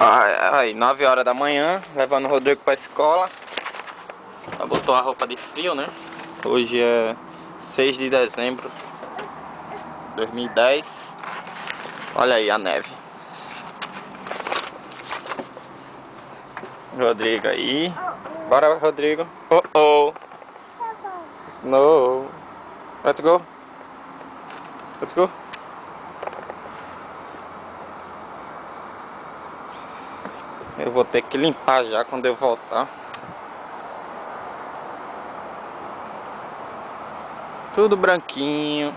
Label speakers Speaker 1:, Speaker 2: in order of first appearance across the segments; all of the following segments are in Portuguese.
Speaker 1: Aí, 9 horas da manhã, levando o Rodrigo pra escola. Já botou a roupa de frio, né? Hoje é 6 de dezembro de 2010. Olha aí a neve. Rodrigo aí. Bora, Rodrigo. Oh, oh. Snow. Let's go. Let's go. Eu vou ter que limpar já quando eu voltar. Tudo branquinho.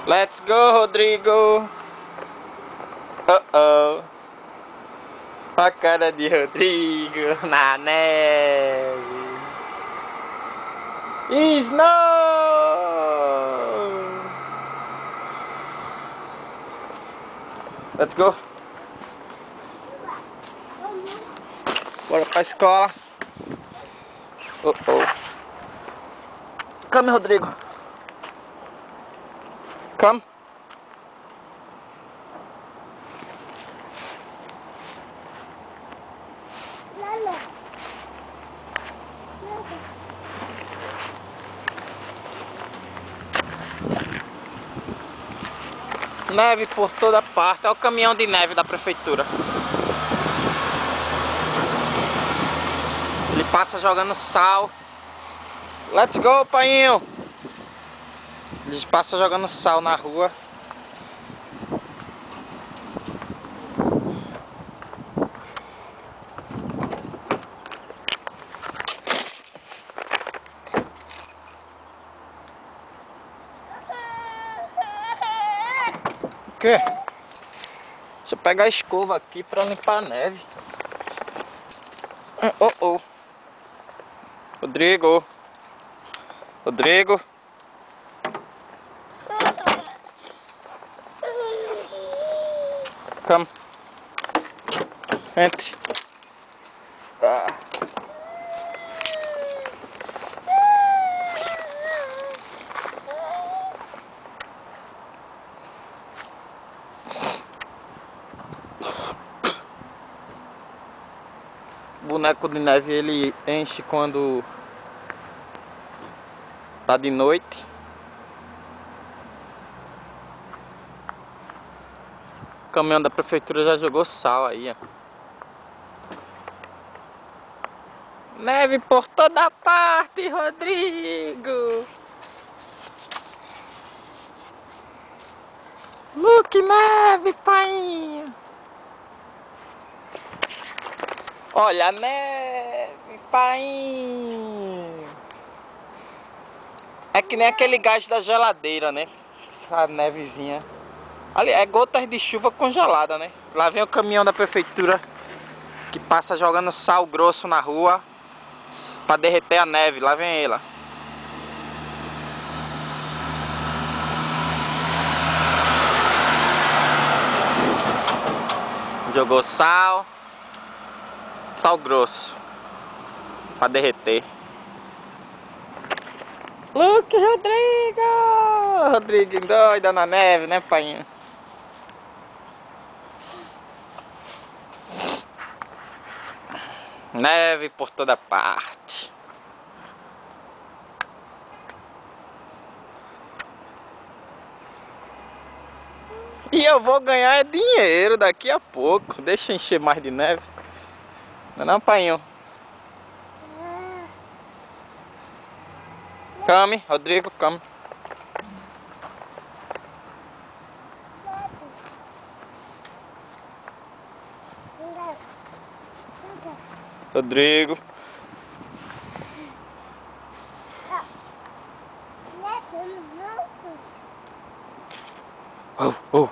Speaker 1: Let's go, Rodrigo. Oh, oh. A cara de Rodrigo na neve. Snow! Let's go. Bora pra escola. Oh, oh. Come, Rodrigo. Come. Neve por toda parte. Olha o caminhão de neve da prefeitura. Ele passa jogando sal. Let's go, painho. Ele passa jogando sal na rua. O quê? Deixa eu pegar a escova aqui pra limpar a neve. Oh, oh. Rodrigo. Rodrigo. Come. Entre. Ah. O boneco de neve ele enche quando tá de noite. O caminhão da prefeitura já jogou sal aí, ó. Neve por toda parte, Rodrigo. Look, neve, painho. Olha a neve, painho. É que nem aquele gás da geladeira, né? Essa nevezinha. Ali é gotas de chuva congelada, né? Lá vem o caminhão da prefeitura que passa jogando sal grosso na rua pra derreter a neve. Lá vem ela. Jogou sal grosso pra derreter. Look, Rodrigo! Rodrigo doida na neve, né, painho? Neve por toda parte. E eu vou ganhar dinheiro daqui a pouco. Deixa eu encher mais de neve. Não é não, painho? Come, Rodrigo, come. Rodrigo. Oh, oh.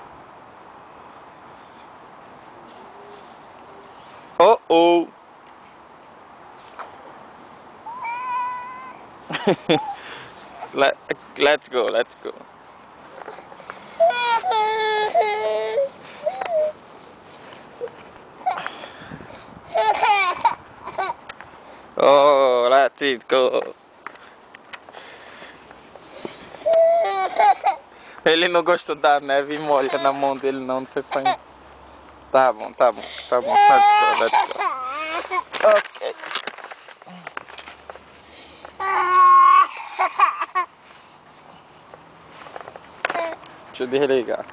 Speaker 1: Oh, oh. Let's go, let's go. Oh, let's go. Ele não gostou da neve e molha na mão dele não foi, pai? Tá bom, tá bom, tá bom. Let's go. Ok. Deixa eu desligar.